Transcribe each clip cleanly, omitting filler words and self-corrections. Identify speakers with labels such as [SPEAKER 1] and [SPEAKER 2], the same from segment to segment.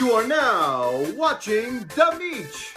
[SPEAKER 1] You are now watching Demeech.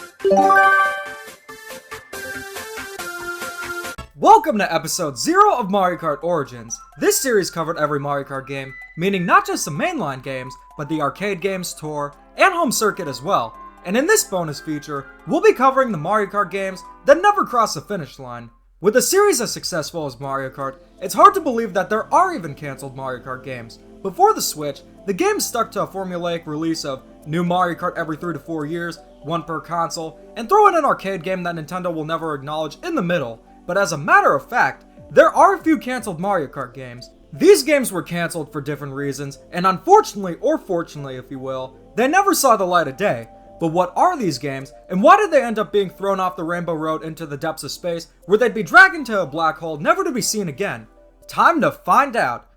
[SPEAKER 2] Welcome to episode 0 of Mario Kart Origins. This series covered every Mario Kart game, meaning not just the mainline games, but the arcade games, tour, and home circuit as well. And in this bonus feature, we'll be covering the Mario Kart games that never cross the finish line. With a series as successful as Mario Kart, it's hard to believe that there are even cancelled Mario Kart games. Before the Switch, the game stuck to a formulaic release of new Mario Kart every 3 to 4 years, one per console, and throw in an arcade game that Nintendo will never acknowledge in the middle. But as a matter of fact, there are a few cancelled Mario Kart games. These games were cancelled for different reasons, and unfortunately, or fortunately if you will, they never saw the light of day. But what are these games, and why did they end up being thrown off the Rainbow Road into the depths of space, where they'd be dragged into a black hole never to be seen again? Time to find out!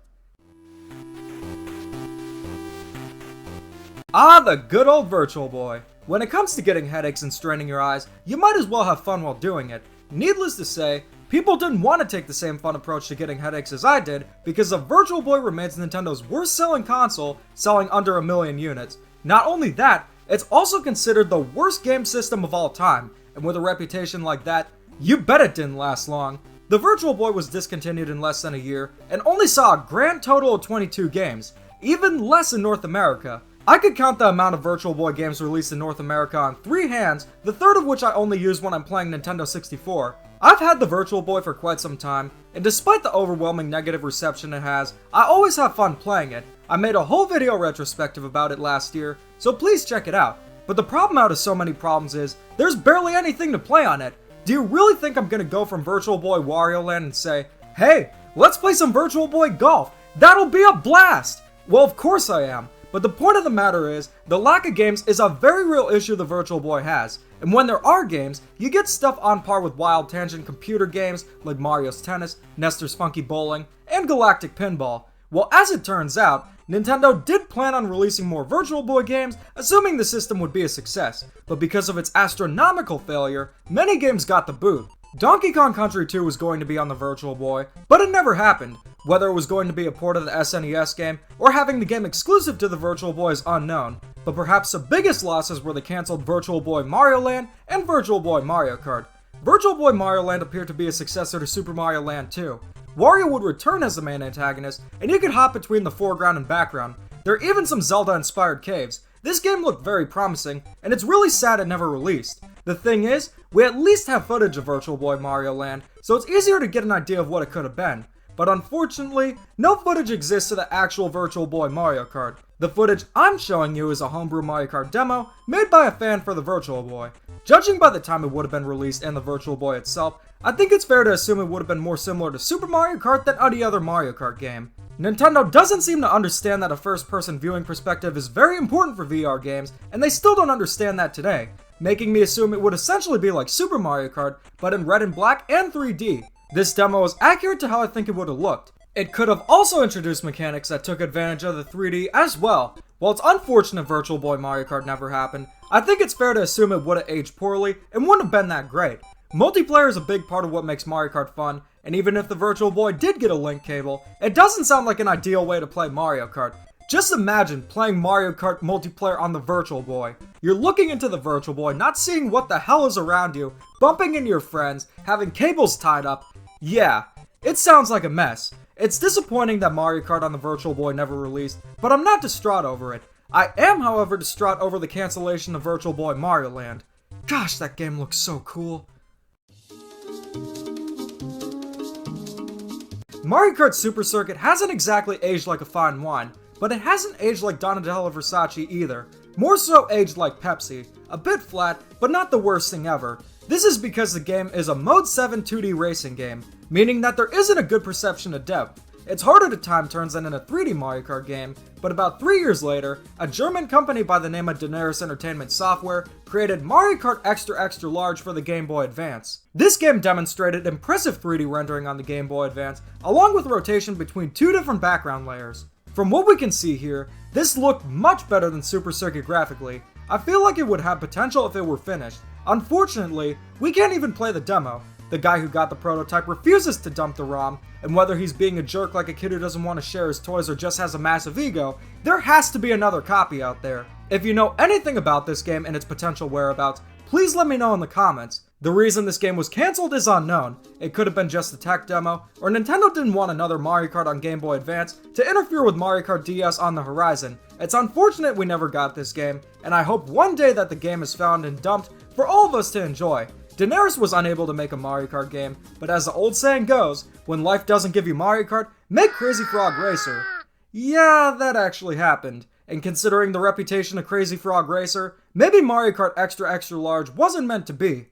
[SPEAKER 2] Ah, the good old Virtual Boy. When it comes to getting headaches and straining your eyes, you might as well have fun while doing it. Needless to say, people didn't want to take the same fun approach to getting headaches as I did, because the Virtual Boy remains Nintendo's worst selling console, selling under 1 million units. Not only that, it's also considered the worst game system of all time, and with a reputation like that, you bet it didn't last long. The Virtual Boy was discontinued in less than a year, and only saw a grand total of 22 games, even less in North America. I could count the amount of Virtual Boy games released in North America on 3 hands, the third of which I only use when I'm playing Nintendo 64. I've had the Virtual Boy for quite some time, and despite the overwhelming negative reception it has, I always have fun playing it. I made a whole video retrospective about it last year, so please check it out. But the problem out of so many problems is, there's barely anything to play on it. Do you really think I'm gonna go from Virtual Boy Wario Land and say, hey, let's play some Virtual Boy Golf? That'll be a blast! Well, of course I am. But the point of the matter is, the lack of games is a very real issue the Virtual Boy has. And when there are games, you get stuff on par with Wild Tangent computer games like Mario's Tennis, Nestor's Funky Bowling, and Galactic Pinball. Well, as it turns out, Nintendo did plan on releasing more Virtual Boy games, assuming the system would be a success. But because of its astronomical failure, many games got the boot. Donkey Kong Country 2 was going to be on the Virtual Boy, but it never happened. Whether it was going to be a port of the SNES game, or having the game exclusive to the Virtual Boy is unknown. But perhaps the biggest losses were the cancelled Virtual Boy Mario Land and Virtual Boy Mario Kart. Virtual Boy Mario Land appeared to be a successor to Super Mario Land 2. Wario would return as the main antagonist, and you could hop between the foreground and background. There are even some Zelda-inspired caves. This game looked very promising, and it's really sad it never released. The thing is, we at least have footage of Virtual Boy Mario Land, so it's easier to get an idea of what it could have been. But unfortunately, no footage exists of the actual Virtual Boy Mario Kart. The footage I'm showing you is a homebrew Mario Kart demo made by a fan for the Virtual Boy. Judging by the time it would have been released and the Virtual Boy itself, I think it's fair to assume it would have been more similar to Super Mario Kart than any other Mario Kart game. Nintendo doesn't seem to understand that a first-person viewing perspective is very important for VR games, and they still don't understand that today, making me assume it would essentially be like Super Mario Kart, but in red and black and 3D. This demo is accurate to how I think it would have looked. It could have also introduced mechanics that took advantage of the 3D as well. While it's unfortunate Virtual Boy Mario Kart never happened, I think it's fair to assume it would have aged poorly and wouldn't have been that great. Multiplayer is a big part of what makes Mario Kart fun, and even if the Virtual Boy did get a link cable, it doesn't sound like an ideal way to play Mario Kart. Just imagine playing Mario Kart multiplayer on the Virtual Boy. You're looking into the Virtual Boy, not seeing what the hell is around you, bumping into your friends, having cables tied up. Yeah, it sounds like a mess. It's disappointing that Mario Kart on the Virtual Boy never released, but I'm not distraught over it. I am, however, distraught over the cancellation of Virtual Boy Mario Land. Gosh, that game looks so cool. Mario Kart Super Circuit hasn't exactly aged like a fine wine, but it hasn't aged like Donatella Versace either. More so aged like Pepsi. A bit flat, but not the worst thing ever. This is because the game is a Mode 7 2D racing game, meaning that there isn't a good perception of depth. It's harder to time turns than in a 3D Mario Kart game, but about 3 years later, a German company by the name of Daenerys Entertainment Software created Mario Kart Extra Extra Large for the Game Boy Advance. This game demonstrated impressive 3D rendering on the Game Boy Advance, along with rotation between 2 different background layers. From what we can see here, this looked much better than Super Circuit graphically. I feel like it would have potential if it were finished. Unfortunately, we can't even play the demo. the guy who got the prototype refuses to dump the ROM, and whether he's being a jerk like a kid who doesn't want to share his toys or just has a massive ego, there has to be another copy out there. If you know anything about this game and its potential whereabouts, please let me know in the comments. The reason this game was cancelled is unknown. It could have been just a tech demo, or Nintendo didn't want another Mario Kart on Game Boy Advance to interfere with Mario Kart DS on the horizon. It's unfortunate we never got this game, and I hope one day that the game is found and dumped for all of us to enjoy. Daenerys was unable to make a Mario Kart game, but as the old saying goes, when life doesn't give you Mario Kart, make Crazy Frog Racer. Yeah, that actually happened. And considering the reputation of Crazy Frog Racer, maybe Mario Kart Extra Extra Large wasn't meant to be.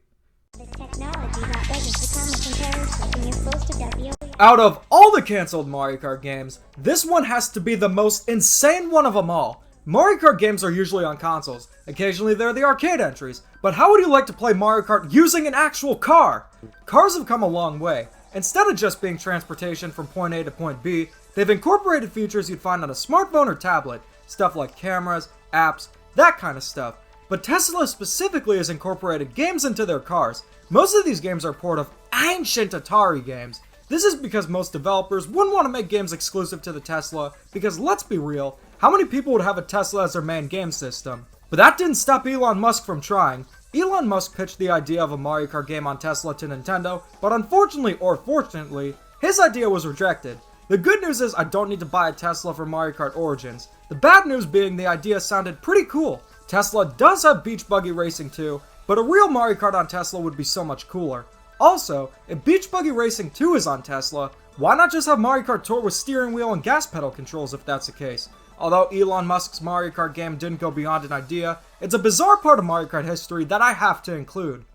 [SPEAKER 2] Out of all the cancelled Mario Kart games, this one has to be the most insane one of them all. Mario Kart games are usually on consoles. Occasionally they're the arcade entries. But how would you like to play Mario Kart using an actual car? Cars have come a long way. Instead of just being transportation from point A to point B, they've incorporated features you'd find on a smartphone or tablet. Stuff like cameras, apps, that kind of stuff. But Tesla specifically has incorporated games into their cars. Most of these games are port of ancient Atari games. This is because most developers wouldn't want to make games exclusive to the Tesla, because let's be real, how many people would have a Tesla as their main game system? But that didn't stop Elon Musk from trying. Elon Musk pitched the idea of a Mario Kart game on Tesla to Nintendo, but unfortunately or fortunately, his idea was rejected. The good news is I don't need to buy a Tesla for Mario Kart Origins. The bad news being the idea sounded pretty cool. Tesla does have beach buggy racing too, but a real Mario Kart on Tesla would be so much cooler. Also, if Beach Buggy Racing 2 is on Tesla, why not just have Mario Kart Tour with steering wheel and gas pedal controls if that's the case? Although Elon Musk's Mario Kart game didn't go beyond an idea, it's a bizarre part of Mario Kart history that I have to include.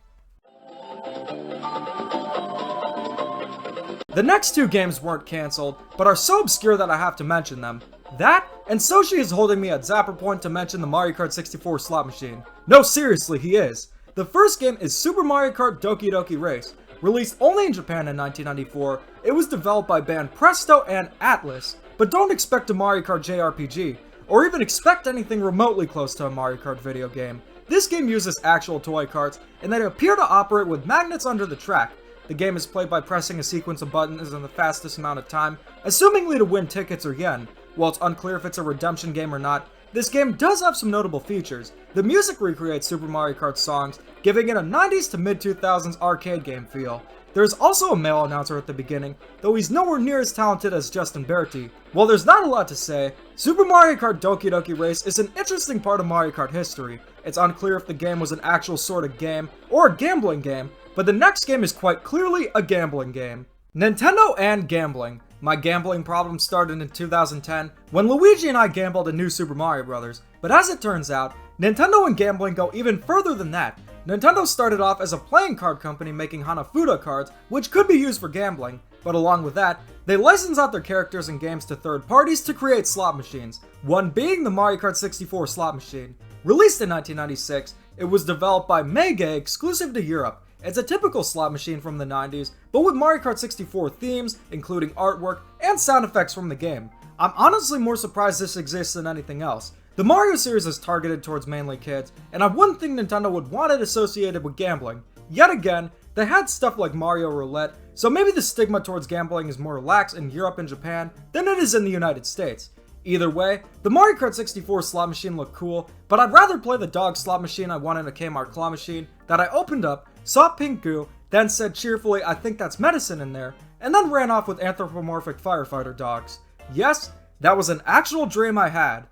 [SPEAKER 2] The next two games weren't cancelled, but are so obscure that I have to mention them. That, and Soshi is holding me at Zapper Point to mention the Mario Kart 64 slot machine. No, seriously, he is. The first game is Super Mario Kart Doki Doki Race. Released only in Japan in 1994, it was developed by band Presto and Atlas. But don't expect a Mario Kart JRPG, or even expect anything remotely close to a Mario Kart video game. This game uses actual toy carts, and they appear to operate with magnets under the track. The game is played by pressing a sequence of buttons in the fastest amount of time, assumingly to win tickets or yen. While it's unclear if it's a redemption game or not, this game does have some notable features. The music recreates Super Mario Kart songs, giving it a 90s to mid-2000s arcade game feel. There's also a male announcer at the beginning, though he's nowhere near as talented as Justin Bertie. While there's not a lot to say, Super Mario Kart Doki Doki Race is an interesting part of Mario Kart history. It's unclear if the game was an actual sort of game, or a gambling game, but the next game is quite clearly a gambling game. Nintendo and gambling. My gambling problem started in 2010 when Luigi and I gambled in New Super Mario Bros. But as it turns out, Nintendo and gambling go even further than that. Nintendo started off as a playing card company making Hanafuda cards, which could be used for gambling, but along with that, they licensed out their characters and games to third parties to create slot machines, one being the Mario Kart 64 slot machine. Released in 1996, it was developed by Mege exclusive to Europe. It's a typical slot machine from the 90s, but with Mario Kart 64 themes, including artwork and sound effects from the game. I'm honestly more surprised this exists than anything else. The Mario series is targeted towards mainly kids, and I wouldn't think Nintendo would want it associated with gambling. Yet again, they had stuff like Mario Roulette, so maybe the stigma towards gambling is more lax in Europe and Japan than it is in the United States. Either way, the Mario Kart 64 slot machine looked cool, but I'd rather play the dog slot machine I won in a Kmart claw machine that I opened up, saw pink goo, then said cheerfully I think that's medicine in there, and then ran off with anthropomorphic firefighter dogs. Yes, that was an actual dream I had.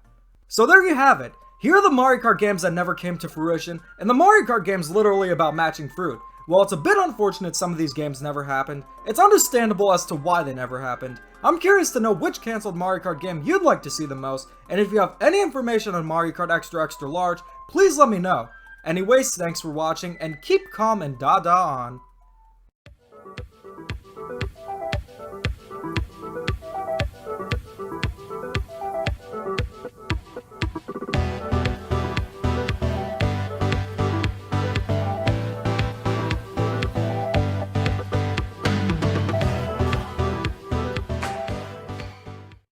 [SPEAKER 2] So there you have it. Here are the Mario Kart games that never came to fruition, and the Mario Kart game's literally about matching fruit. While it's a bit unfortunate some of these games never happened, it's understandable as to why they never happened. I'm curious to know which cancelled Mario Kart game you'd like to see the most, and if you have any information on Mario Kart Extra Extra Large, please let me know. Anyways, thanks for watching, and keep calm and da-da on.